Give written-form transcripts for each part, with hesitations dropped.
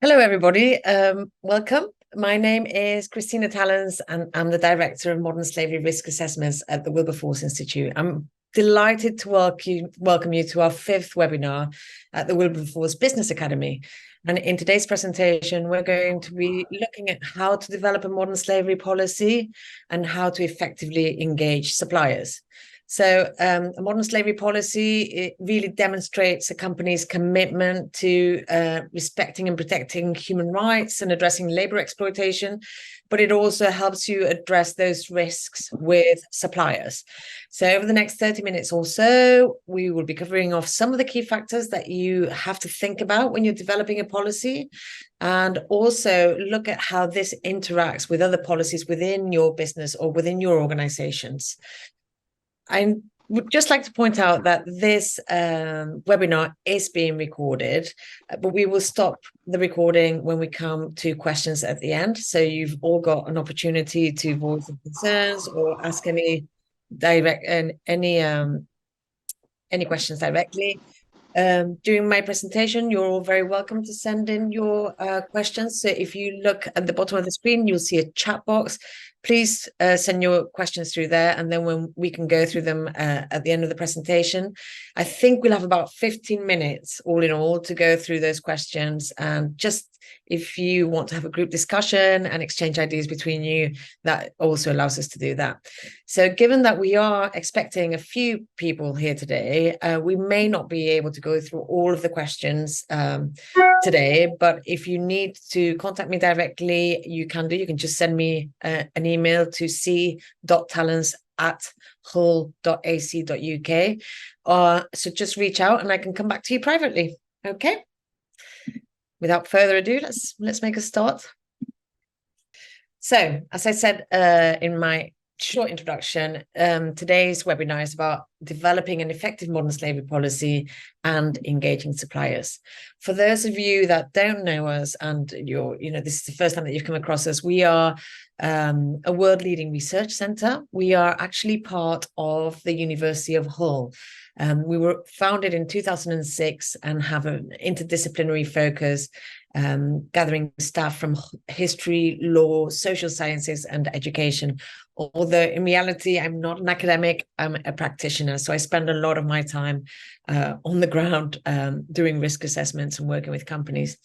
Hello, everybody. Welcome. My name is Cristina Talens, and I'm the Director of Modern Slavery Risk Assessments at the Wilberforce Institute. I'm delighted to welcome you to our fifth webinar at the Wilberforce Business Academy. And in today's presentation, we're going to be looking at how to develop a modern slavery policy and how to effectively engage suppliers. So a modern slavery policy, it really demonstrates a company's commitment to respecting and protecting human rights and addressing labor exploitation, but it also helps you address those risks with suppliers. So over the next 30 minutes or so, we will be covering off some of the key factors that you have to think about when you're developing a policy, and also look at how this interacts with other policies within your business or within your organizations. I would just like to point out that this webinar is being recorded, but we will stop the recording when we come to questions at the end. So you've all got an opportunity to voice your concerns or ask any questions directly. During my presentation, you're all very welcome to send in your questions. So if you look at the bottom of the screen, you'll see a chat box. Please send your questions through there, and then when we can go through them at the end of the presentation. I think we'll have about 15 minutes all in all to go through those questions. And just if you want to have a group discussion and exchange ideas between you, that also allows us to do that. So given that we are expecting a few people here today, we may not be able to go through all of the questions today, but if you need to contact me directly, you can just send me an email to c.talens@hull.ac.uk. So just reach out and I can come back to you privately. Okay. Without further ado, let's make a start. So, as I said in my short introduction, today's webinar is about developing an effective modern slavery policy and engaging suppliers. For those of you that don't know us and this is the first time that you've come across us, we are a world-leading research center. We are actually part of the University of Hull. We were founded in 2006 and have an interdisciplinary focus, gathering staff from history, law, social sciences, and education. Although in reality, I'm not an academic, I'm a practitioner. So I spend a lot of my time on the ground doing risk assessments and working with companies.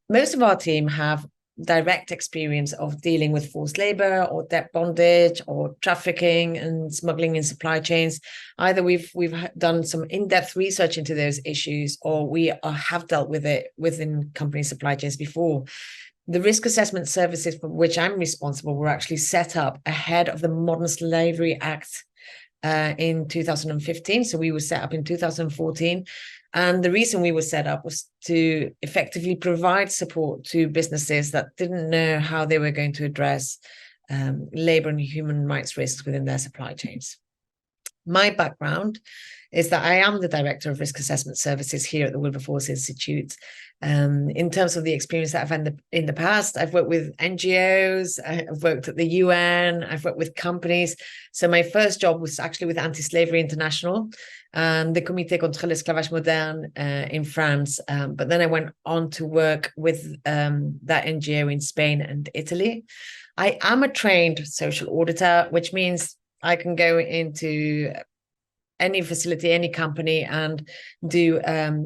Most of our team have direct experience of dealing with forced labor or debt bondage or trafficking and smuggling in supply chains. Either we've done some in-depth research into those issues, or we have dealt with it within company supply chains before. The risk assessment services for which I'm responsible were actually set up ahead of the Modern Slavery Act in 2015. So we were set up in 2014. And the reason we were set up was to effectively provide support to businesses that didn't know how they were going to address labor and human rights risks within their supply chains. My background is that I am the Director of Risk Assessment Services here at the Wilberforce Institute. In terms of the experience that I've had in the past, I've worked with NGOs, I've worked at the UN, I've worked with companies. So my first job was actually with Anti-Slavery International and the Comité contre l'esclavage moderne in France. But then I went on to work with that NGO in Spain and Italy. I am a trained social auditor, which means I can go into any facility, any company, and do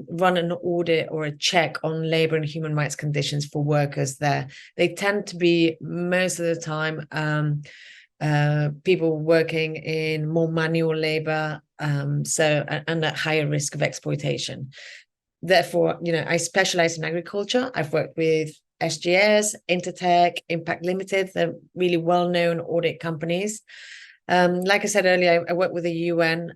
run an audit or a check on labor and human rights conditions for workers there. They tend to be, most of the time, people working in more manual labor, and at higher risk of exploitation. Therefore, I specialize in agriculture. I've worked with SGS, Intertech, Impact Limited, they're really well-known audit companies. Like I said earlier, I work with the UN,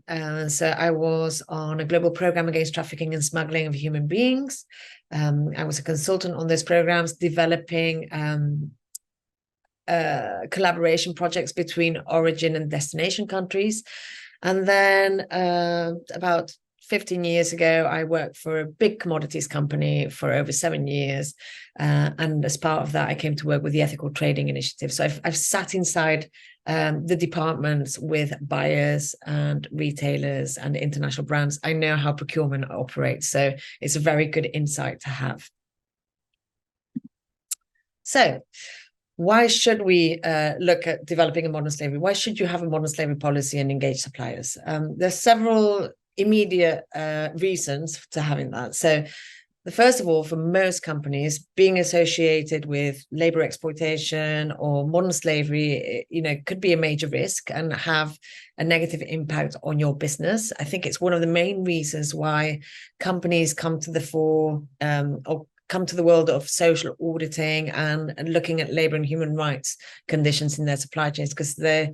so I was on a global program against trafficking and smuggling of human beings. I was a consultant on those programs, developing collaboration projects between origin and destination countries. And then about 15 years ago, I worked for a big commodities company for over 7 years. And as part of that, I came to work with the Ethical Trading Initiative. So I've sat inside the departments with buyers and retailers and international brands. I know how procurement operates. So it's a very good insight to have. So why should we look at developing a modern slavery? Why should you have a modern slavery policy and engage suppliers? There's several immediate reasons to having that. So the first of all, for most companies, being associated with labor exploitation or modern slavery, could be a major risk and have a negative impact on your business. I think it's one of the main reasons why companies come to the fore or come to the world of social auditing and looking at labor and human rights conditions in their supply chains, because they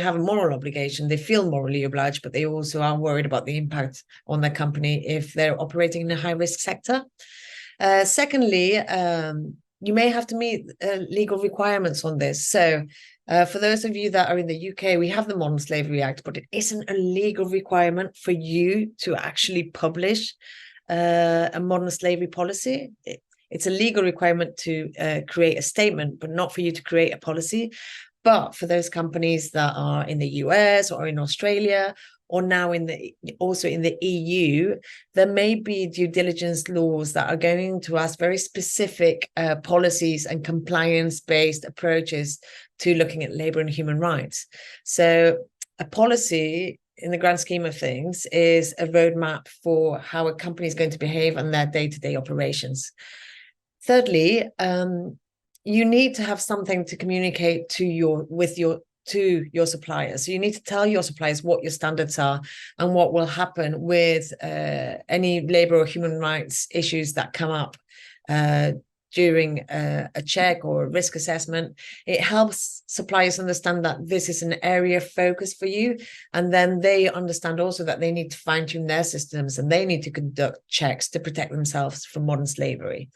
have a moral obligation. They feel morally obliged, but they also are worried about the impact on their company if they're operating in a high-risk sector. Secondly, you may have to meet legal requirements on this. So for those of you that are in the UK, we have the Modern Slavery Act, but it isn't a legal requirement for you to actually publish a modern slavery policy. It's a legal requirement to create a statement, but not for you to create a policy. But for those companies that are in the US or in Australia, or now also in the EU, there may be due diligence laws that are going to ask very specific policies and compliance-based approaches to looking at labor and human rights. So a policy, in the grand scheme of things, is a roadmap for how a company is going to behave on their day-to-day operations. Thirdly, you need to have something to communicate to your suppliers. So you need to tell your suppliers what your standards are and what will happen with any labor or human rights issues that come up during a check or a risk assessment. It helps suppliers understand that this is an area of focus for you, and then they understand also that they need to fine-tune their systems and they need to conduct checks to protect themselves from modern slavery.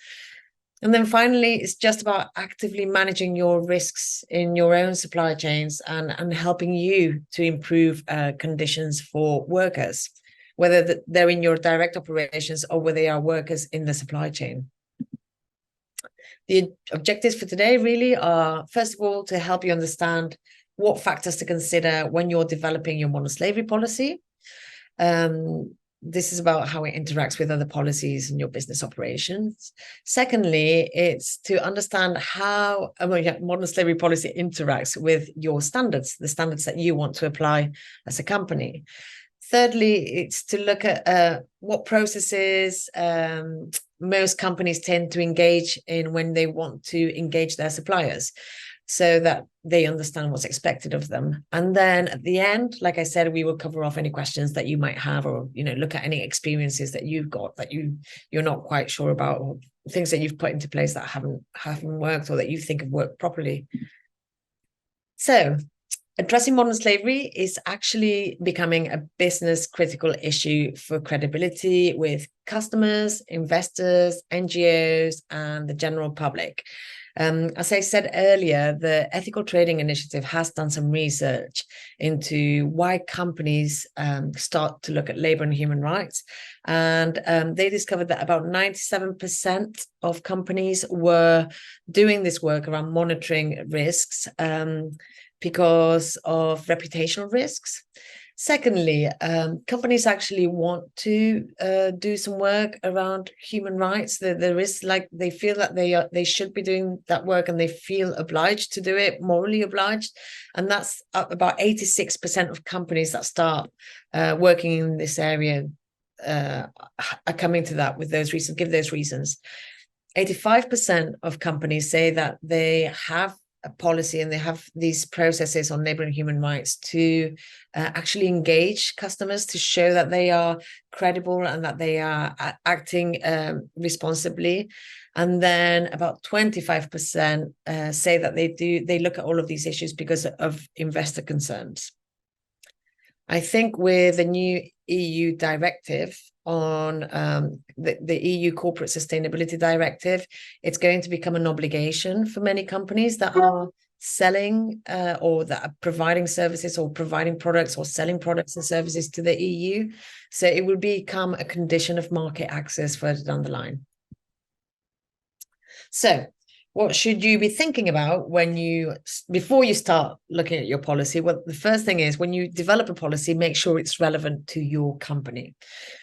And then finally, it's just about actively managing your risks in your own supply chains and helping you to improve conditions for workers, whether they're in your direct operations or whether they are workers in the supply chain. The objectives for today really are, first of all, to help you understand what factors to consider when you're developing your modern slavery policy. This is about how it interacts with other policies in your business operations. Secondly, it's to understand how modern slavery policy interacts with your standards, the standards that you want to apply as a company. Thirdly, it's to look at what processes most companies tend to engage in when they want to engage their suppliers, so that they understand what's expected of them. And then at the end, like I said, we will cover off any questions that you might have, or look at any experiences that you've got that you're not quite sure about, or things that you've put into place that haven't worked or that you think have worked properly. So addressing modern slavery is actually becoming a business critical issue for credibility with customers, investors, NGOs, and the general public. As I said earlier, the Ethical Trading Initiative has done some research into why companies start to look at labor and human rights. And they discovered that about 97% of companies were doing this work around monitoring risks because of reputational risks. Secondly, companies actually want to do some work around human rights. There is, like, they feel that they should be doing that work, and they feel obliged to do it, morally obliged. And that's about 86% of companies that start working in this area are coming to that with those reasons. Give those reasons. 85% of companies say that they have a policy and they have these processes on labor and human rights to actually engage customers, to show that they are credible and that they are acting responsibly. And then about 25% say that they look at all of these issues because of investor concerns. I think with the new EU directive on the EU Corporate Sustainability Directive, it's going to become an obligation for many companies that are selling or that are providing services or providing products or selling products and services to the EU. So it will become a condition of market access further down the line. So what should you be thinking about before you start looking at your policy? Well, the first thing is, when you develop a policy, make sure it's relevant to your company.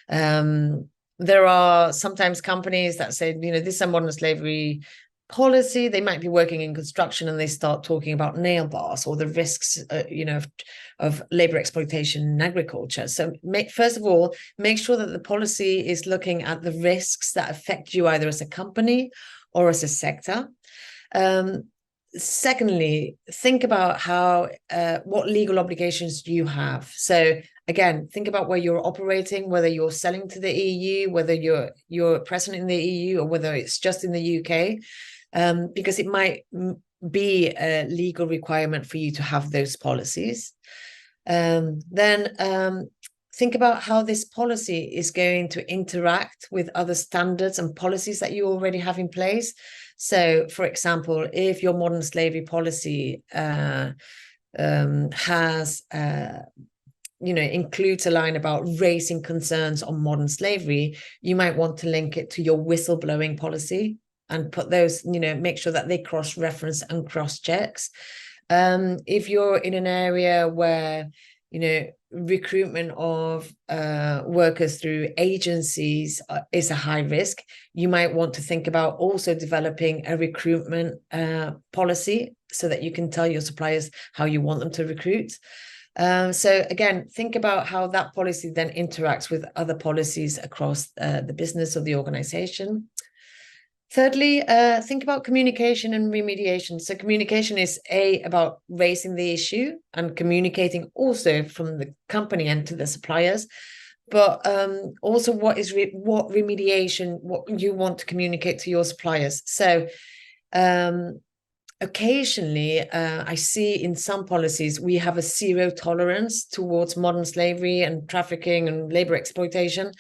There are sometimes companies that say, this is a modern slavery policy. They might be working in construction and they start talking about nail bars or the risks, of labor exploitation in agriculture. So first of all, make sure that the policy is looking at the risks that affect you either as a company or as a sector. Secondly, think about how what legal obligations you have. So again, think about where you're operating, whether you're selling to the EU, whether you're present in the EU, or whether it's just in the UK, because it might be a legal requirement for you to have those policies. Then think about how this policy is going to interact with other standards and policies that you already have in place. So, for example, if your modern slavery policy has, includes a line about raising concerns on modern slavery, you might want to link it to your whistleblowing policy and put those, make sure that they cross-reference and cross-checks. If you're in an area where, recruitment of workers through agencies is a high risk, you might want to think about also developing a recruitment policy so that you can tell your suppliers how you want them to recruit. So again, think about how that policy then interacts with other policies across the business or the organization. Thirdly, think about communication and remediation. So communication is about raising the issue and communicating also from the company and to the suppliers, but also what remediation, what you want to communicate to your suppliers. So occasionally, I see in some policies, we have a zero tolerance towards modern slavery and trafficking and labor exploitation.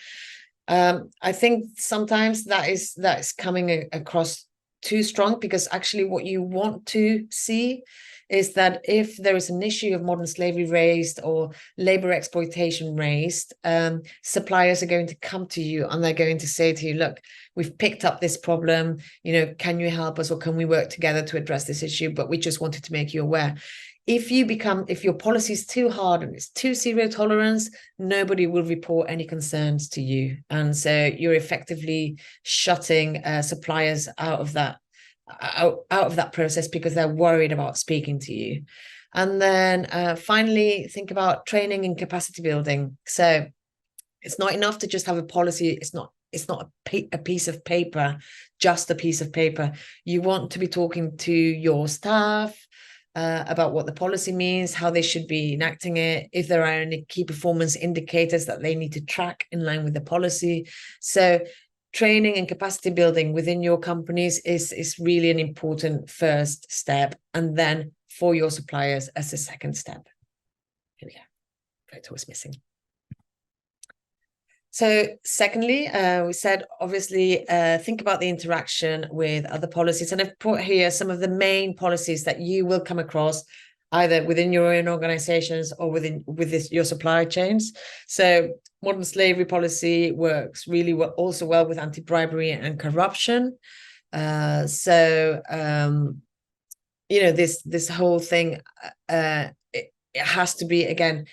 I think sometimes that is coming across too strong, because actually what you want to see is that if there is an issue of modern slavery raised or labor exploitation raised, suppliers are going to come to you and they're going to say to you, look, we've picked up this problem, can you help us, or can we work together to address this issue? But we just wanted to make you aware. If your policy is too hard and it's too zero tolerance, nobody will report any concerns to you. And so you're effectively shutting suppliers out of that process because they're worried about speaking to you. And then finally, think about training and capacity building. So it's not enough to just have a policy. It's not a piece of paper, just a piece of paper. You want to be talking to your staff about what the policy means, how they should be enacting it, if there are any key performance indicators that they need to track in line with the policy. So training and capacity building within your companies is really an important first step, and then for your suppliers as a second step. Here we go. Photo was missing. So secondly, we said, obviously, think about the interaction with other policies. And I've put here some of the main policies that you will come across either within your own organizations or with your supply chains. So modern slavery policy works really well, also well with anti-bribery and corruption. This whole thing, it has to be, again,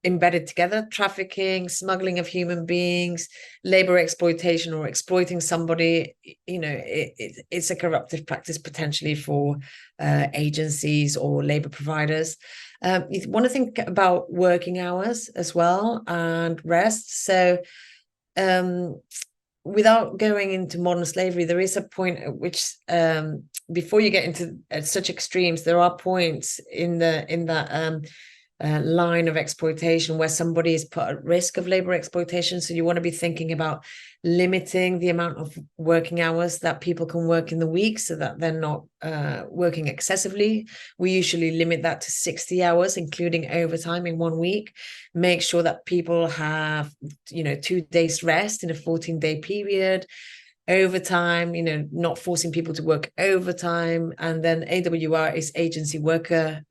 embedded together. Trafficking, smuggling of human beings, labor exploitation or exploiting somebody, it's a corruptive practice potentially for agencies or labor providers. You want to think about working hours as well and rest. So without going into modern slavery, there is a point at which before you get into such extremes, there are points in that line of exploitation where somebody is put at risk of labor exploitation. So you want to be thinking about limiting the amount of working hours that people can work in the week so that they're not working excessively. We usually limit that to 60 hours, including overtime in 1 week. Make sure that people have, 2 days rest in a 14-day period. Overtime, not forcing people to work overtime. And then AWR is agency worker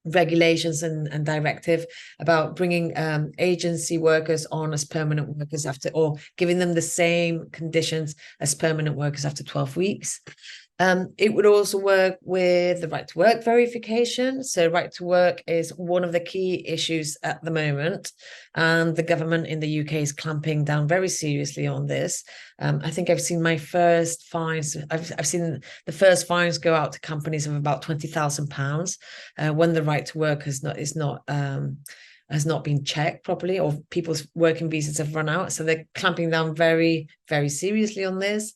regulations and directive about bringing agency workers on as permanent workers or giving them the same conditions as permanent workers after 12 weeks. It would also work with the right to work verification. So right to work is one of the key issues at the moment. And the government in the UK is clamping down very seriously on this. I think I've seen my first fines. I've seen the first fines go out to companies of about £20,000 when the right to work has not been checked properly, or people's working visas have run out. So they're clamping down very, very seriously on this.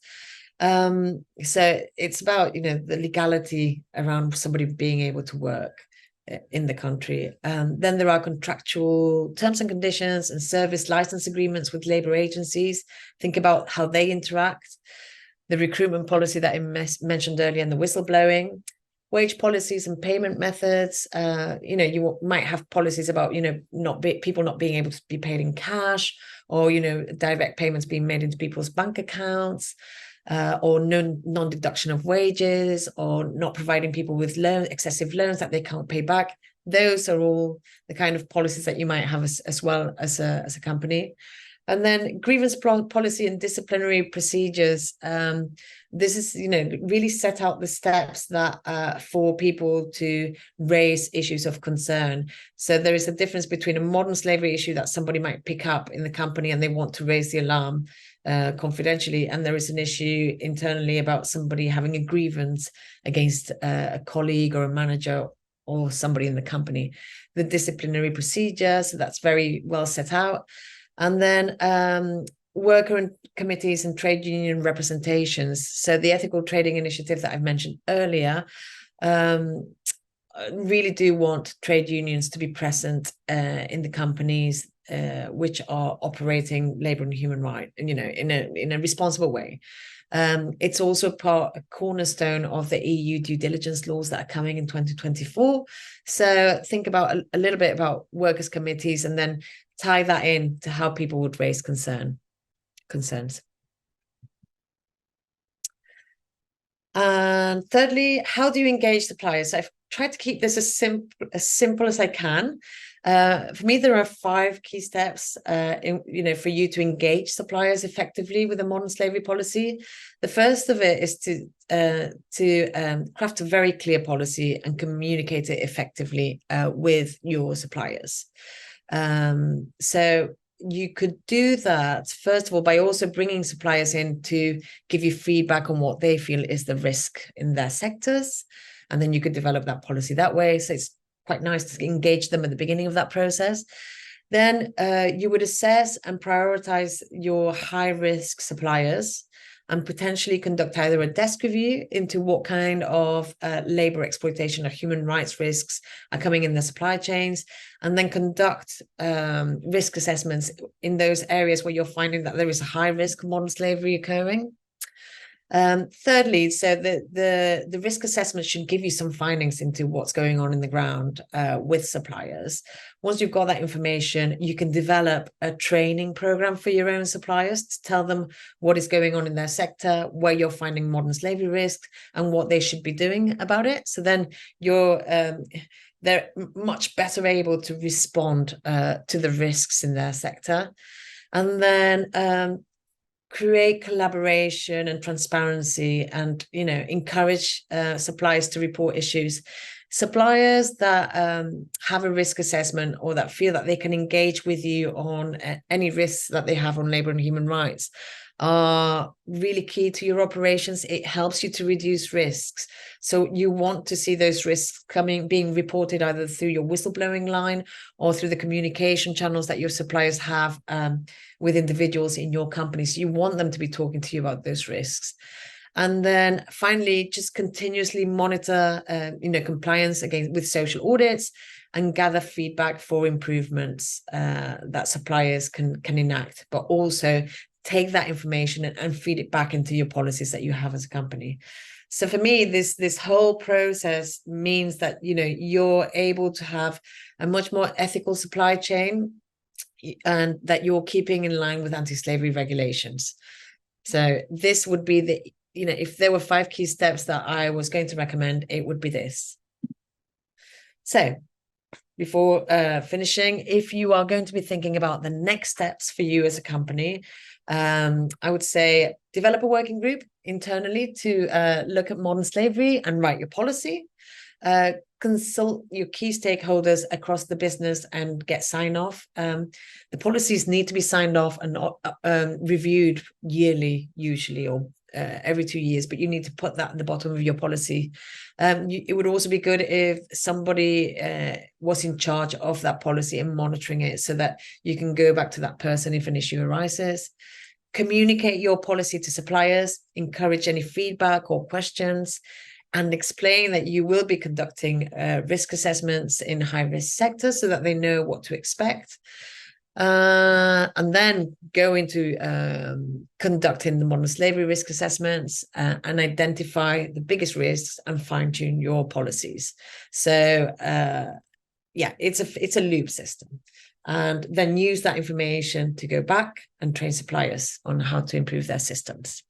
So it's about, the legality around somebody being able to work in the country. Then there are contractual terms and conditions and service license agreements with labor agencies. Think about how they interact. The recruitment policy that I mentioned earlier, and the whistleblowing, wage policies and payment methods. You might have policies about, people not being able to be paid in cash, or, direct payments being made into people's bank accounts. Or non-deduction of wages, or not providing people with excessive loans that they can't pay back. Those are all the kind of policies that you might have as well as a company. And then grievance policy and disciplinary procedures. This is, really set out the steps that for people to raise issues of concern. So there is a difference between a modern slavery issue that somebody might pick up in the company and they want to raise the alarm confidentially, and there is an issue internally about somebody having a grievance against a colleague or a manager or somebody in the company. The disciplinary procedure, so that's very well set out. And then worker committees and trade union representations. So the ethical trading initiative that I've mentioned earlier really do want trade unions to be present in the companies which are operating labor and human rights, in a responsible way. It's also a cornerstone of the EU due diligence laws that are coming in 2024. So think about a little bit about workers' committees, and then tie that in to how people would raise concerns. And thirdly, how do you engage suppliers? I've tried to keep this as simple as I can. For me, there are 5 key steps, for you to engage suppliers effectively with a modern slavery policy. The first of it is to craft a very clear policy and communicate it effectively with your suppliers. So you could do that, first of all, by also bringing suppliers in to give you feedback on what they feel is the risk in their sectors. And then you could develop that policy that way. So it's quite nice to engage them at the beginning of that process. Then you would assess and prioritize your high-risk suppliers and potentially conduct either a desk review into what kind of labor exploitation or human rights risks are coming in the supply chains, and then conduct risk assessments in those areas where you're finding that there is a high risk of modern slavery occurring. Thirdly, so the risk assessment should give you some findings into what's going on in the ground with suppliers. Once you've got that information, you can develop a training program for your own suppliers to tell them what is going on in their sector, where you're finding modern slavery risks, and what they should be doing about it. So then they're much better able to respond to the risks in their sector. And then create collaboration and transparency, and encourage suppliers to report issues. Suppliers that have a risk assessment, or that feel that they can engage with you on any risks that they have on labor and human rights, are really key to your operations. It helps you to reduce risks. So you want to see those risks being reported either through your whistleblowing line or through the communication channels that your suppliers have with individuals in your companies. So you want them to be talking to you about those risks. And then finally, just continuously monitor compliance with social audits, and gather feedback for improvements that suppliers can enact, but also take that information and feed it back into your policies that you have as a company. So for me, this whole process means that you're able to have a much more ethical supply chain, and that you're keeping in line with anti-slavery regulations. So this would be if there were 5 key steps that I was going to recommend, it would be this. So before finishing, if you are going to be thinking about the next steps for you as a company, I would say develop a working group internally to look at modern slavery and write your policy. Consult your key stakeholders across the business and get sign off. The policies need to be signed off and reviewed yearly, usually, or every 2 years, but you need to put that at the bottom of your policy. It would also be good if somebody was in charge of that policy and monitoring it, so that you can go back to that person if an issue arises. Communicate your policy to suppliers, encourage any feedback or questions, and explain that you will be conducting risk assessments in high-risk sectors so that they know what to expect. And then go into conducting the modern slavery risk assessments and identify the biggest risks and fine-tune your policies. So yeah, it's a loop system. And then use that information to go back and train suppliers on how to improve their systems.